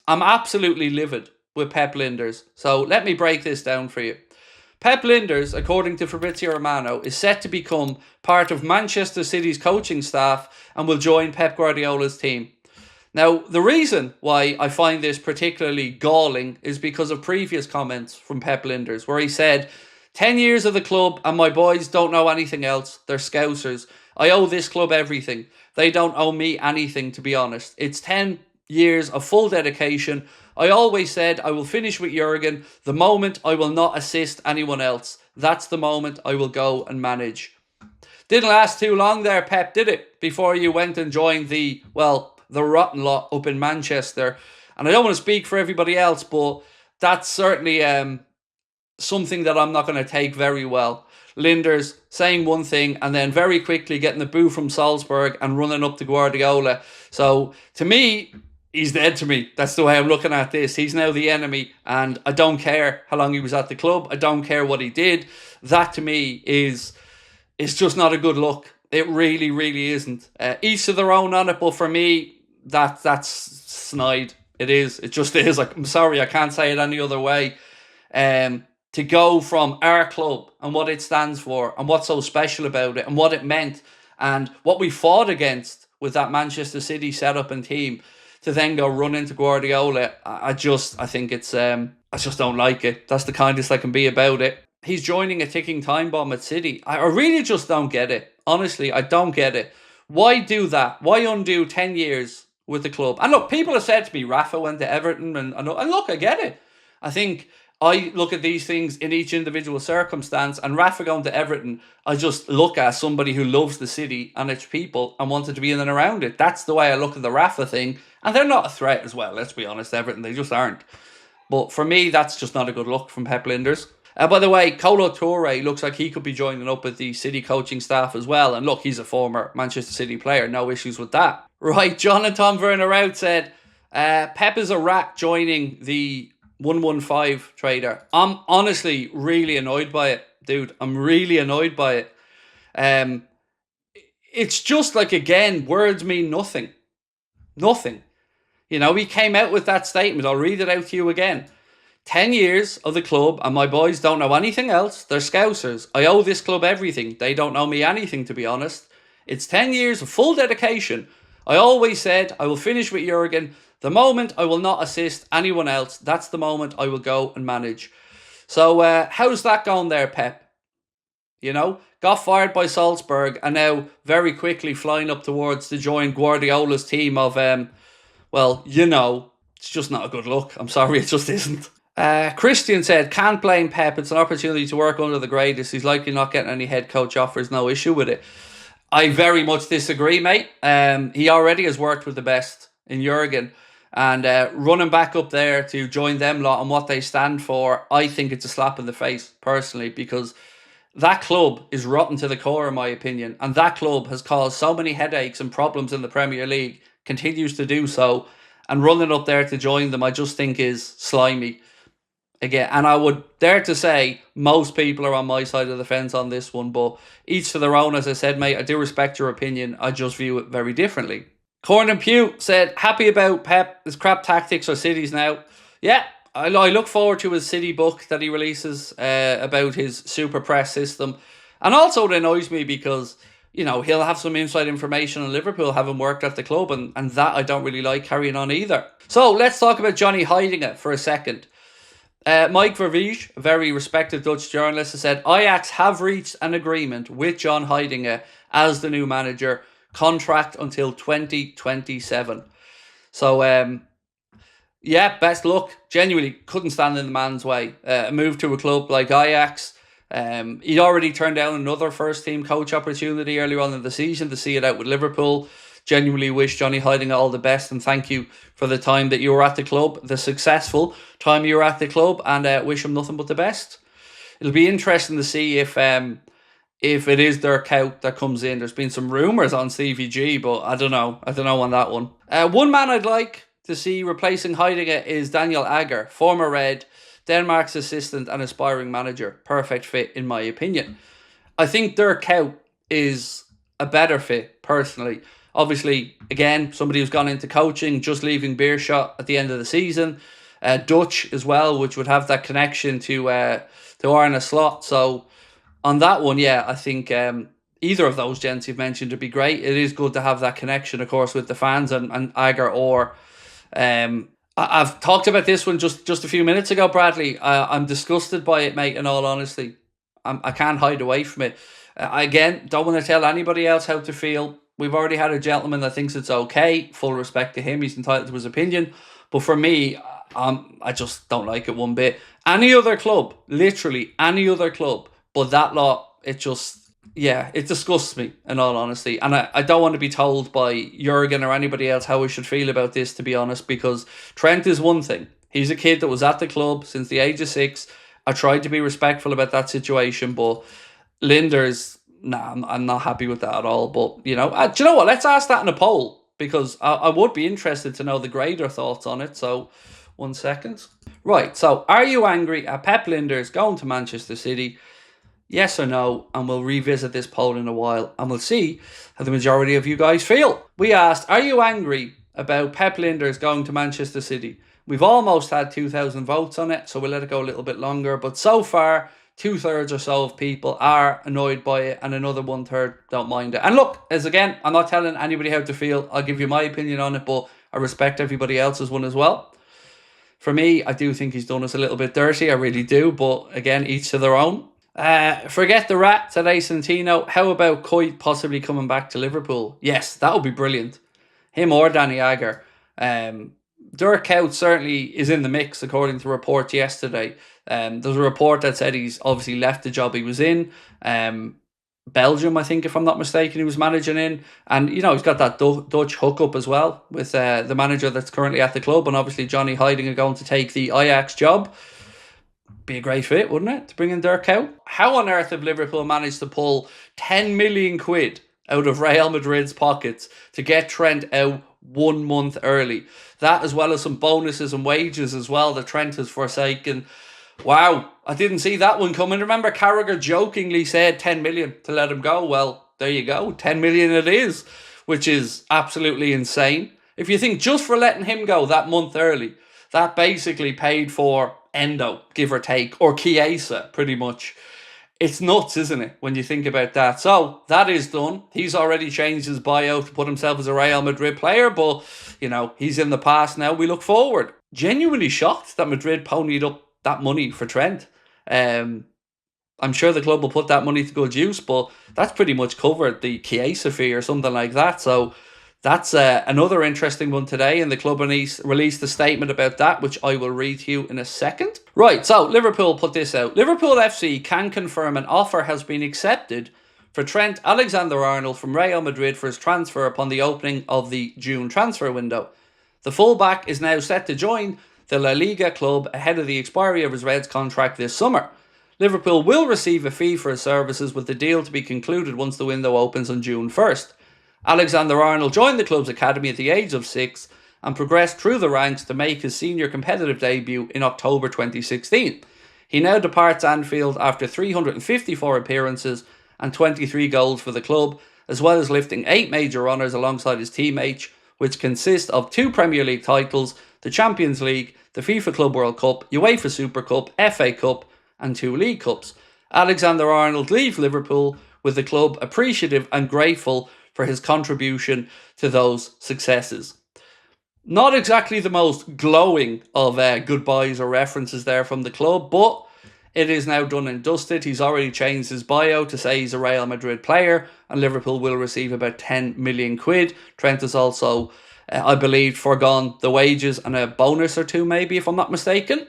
I'm absolutely livid with Pep Lijnders. So let me break this down for you. Pep Lijnders, according to Fabrizio Romano, is set to become part of Manchester City's coaching staff and will join Pep Guardiola's team. Now, the reason why I find this particularly galling is because of previous comments from Pep Lijnders, where he said, 10 years of the club and my boys don't know anything else. They're Scousers. I owe this club everything. They don't owe me anything, to be honest. It's 10 years of full dedication. I always said I will finish with Jurgen the moment I will not assist anyone else. That's the moment I will go and manage. Didn't last too long there, Pep, did it? Before you went and joined the rotten lot up in Manchester. And I don't want to speak for everybody else, but that's certainly something that I'm not going to take very well. Lijnders saying one thing and then very quickly getting the boo from Salzburg and running up to Guardiola. So to me, he's dead to me. That's the way I'm looking at this. He's now the enemy, and I don't care how long he was at the club. I don't care what he did. That to me is just not a good look. It really, really isn't. Each to their own on it, but for me, that's snide. It is. It just is. Like, I'm sorry, I can't say it any other way. To go from our club and what it stands for and what's so special about it and what it meant and what we fought against with that Manchester City setup and team, to then go run into Guardiola, I just don't like it. That's the kindest I can be about it. He's joining a ticking time bomb at City. I really just don't get it. Honestly, I don't get it. Why do that? Why undo 10 years with the club? And look, people have said to me, Rafa went to Everton, and look, I get it. I think I look at these things in each individual circumstance, and Rafa going to Everton, I just look at somebody who loves the city and its people and wanted to be in and around it. That's the way I look at the Rafa thing. And they're not a threat as well, let's be honest, Everton. They just aren't. But for me, that's just not a good look from Pep Lijnders. By the way, Kolo Toure looks like he could be joining up with the City coaching staff as well. And look, he's a former Manchester City player. No issues with that. Right, John and Tom Werner out said, Pep is a rat joining the 115 trader. I'm honestly really annoyed by it, dude. I'm really annoyed by it. It's just like, again, words mean nothing. Nothing. You know, he came out with that statement. I'll read it out to you again. 10 years of the club and my boys don't know anything else. They're Scousers. I owe this club everything. They don't owe me anything, to be honest. It's 10 years of full dedication. I always said I will finish with Jurgen the moment I will not assist anyone else. That's the moment I will go and manage. So how's that going there, Pep? You know, got fired by Salzburg and now very quickly flying up towards to join Guardiola's team of, it's just not a good look. I'm sorry, it just isn't. Christian said, can't blame Pep. It's an opportunity to work under the greatest. He's likely not getting any head coach offers. No issue with it. I very much disagree, mate. He already has worked with the best in Jurgen. And running back up there to join them lot and what they stand for, I think it's a slap in the face, personally, because that club is rotten to the core, in my opinion. And that club has caused so many headaches and problems in the Premier League, continues to do so. And running up there to join them, I just think is slimy. Again, and I would dare to say most people are on my side of the fence on this one, but each to their own. As I said, mate, I do respect your opinion. I just view it very differently. Corn and Pew said, happy about Pep. His crap tactics are City's now. Yeah, I look forward to his City book that he releases about his super press system. And also it annoys me because, you know, he'll have some inside information on Liverpool having worked at the club, and that I don't really like carrying on either. So let's talk about Johnny Heidinga for a second. Mike Verveege, a very respected Dutch journalist, has said Ajax have reached an agreement with John Heidinga as the new manager, contract until 2027. So, best luck. Genuinely couldn't stand in the man's way. A move to a club like Ajax. He'd already turned down another first team coach opportunity earlier on in the season to see it out with Liverpool. Genuinely wish Johnny Heidinga all the best and thank you for the time that you were at the club, the successful time you were at the club, and wish him nothing but the best. It'll be interesting to see if it is their cout that comes in. There's been some rumours on CVG, but I don't know on that one. One man I'd like to see replacing Heidinga is Daniel Agger, former Red, Denmark's assistant and aspiring manager. Perfect fit, in my opinion. I think Dirk Kuyt is a better fit, personally. Obviously, again, somebody who's gone into coaching, just leaving Beershot at the end of the season. Dutch as well, which would have that connection to Arne Slot. So on that one, yeah, I think either of those gents you've mentioned would be great. It is good to have that connection, of course, with the fans and Agar or. I've talked about this one just a few minutes ago, Bradley. I'm disgusted by it, mate, in all honesty. I can't hide away from it. Again, don't want to tell anybody else how to feel. We've already had a gentleman that thinks it's okay. Full respect to him. He's entitled to his opinion. But for me, I just don't like it one bit. Any other club, literally any other club, but that lot, it disgusts me, in all honesty. And I don't want to be told by Jurgen or anybody else how I should feel about this, to be honest, because Trent is one thing. He's a kid that was at the club since the age of 6. I tried to be respectful about that situation, but Lijnders, nah, I'm not happy with that at all. But, do you know what? Let's ask that in a poll, because I would be interested to know the greater thoughts on it. So, 1 second. Right, so are you angry at Pep Lijnders going to Manchester City? Yes or no? And we'll revisit this poll in a while, and we'll see how the majority of you guys feel. We asked, are you angry about Pep Lijnders going to Manchester City? We've almost had 2,000 votes on it, so we'll let it go a little bit longer. But so far, 2/3 or so of people are annoyed by it, and another 1/3 don't mind it. And look, as again, I'm not telling anybody how to feel. I'll give you my opinion on it, but I respect everybody else's one as well. For me, I do think he's done us a little bit dirty. I really do. But again, each to their own. Forget the rat today, Santino. How about Coit possibly coming back to Liverpool? Yes, that would be brilliant. Him or Danny Agger. Dirk Kuyt certainly is in the mix, according to reports yesterday. There's a report that said he's obviously left the job he was in. Belgium, I think, if I'm not mistaken, he was managing in. And, he's got that Dutch hookup as well with the manager that's currently at the club. And obviously Johnny Heidinger going to take the Ajax job. Be a great fit, wouldn't it, to bring in Dirk Kuyt? How on earth have Liverpool managed to pull 10 million quid out of Real Madrid's pockets to get Trent out 1 month early? That, as well as some bonuses and wages as well, that Trent has forsaken. Wow, I didn't see that one coming. Remember, Carragher jokingly said 10 million to let him go. Well, there you go, 10 million it is, which is absolutely insane. If you think just for letting him go that month early, that basically paid for Endo, give or take, or Chiesa, pretty much. It's nuts, isn't it, when you think about that? So, that is done. He's already changed his bio to put himself as a Real Madrid player, but, he's in the past now. We look forward. Genuinely shocked that Madrid ponied up that money for Trent. I'm sure the club will put that money to good use, but that's pretty much covered the Chiesa fee or something like that. So, that's another interesting one today, and the club released a statement about that, which I will read to you in a second. Right, so Liverpool put this out. Liverpool FC can confirm an offer has been accepted for Trent Alexander-Arnold from Real Madrid for his transfer upon the opening of the June transfer window. The fullback is now set to join the La Liga club ahead of the expiry of his Reds contract this summer. Liverpool will receive a fee for his services, with the deal to be concluded once the window opens on June 1st. Alexander-Arnold joined the club's academy at the age of 6 and progressed through the ranks to make his senior competitive debut in October 2016. He now departs Anfield after 354 appearances and 23 goals for the club, as well as lifting 8 major honours alongside his teammates, which consist of 2 Premier League titles, the Champions League, the FIFA Club World Cup, UEFA Super Cup, FA Cup and 2 League Cups. Alexander-Arnold leaves Liverpool with the club appreciative and grateful for his contribution to those successes. Not exactly the most glowing of goodbyes or references there from the club, but it is now done and dusted. He's already changed his bio to say he's a Real Madrid player, and Liverpool will receive about 10 million quid. Trent has also, I believe, foregone the wages and a bonus or 2 maybe, if I'm not mistaken.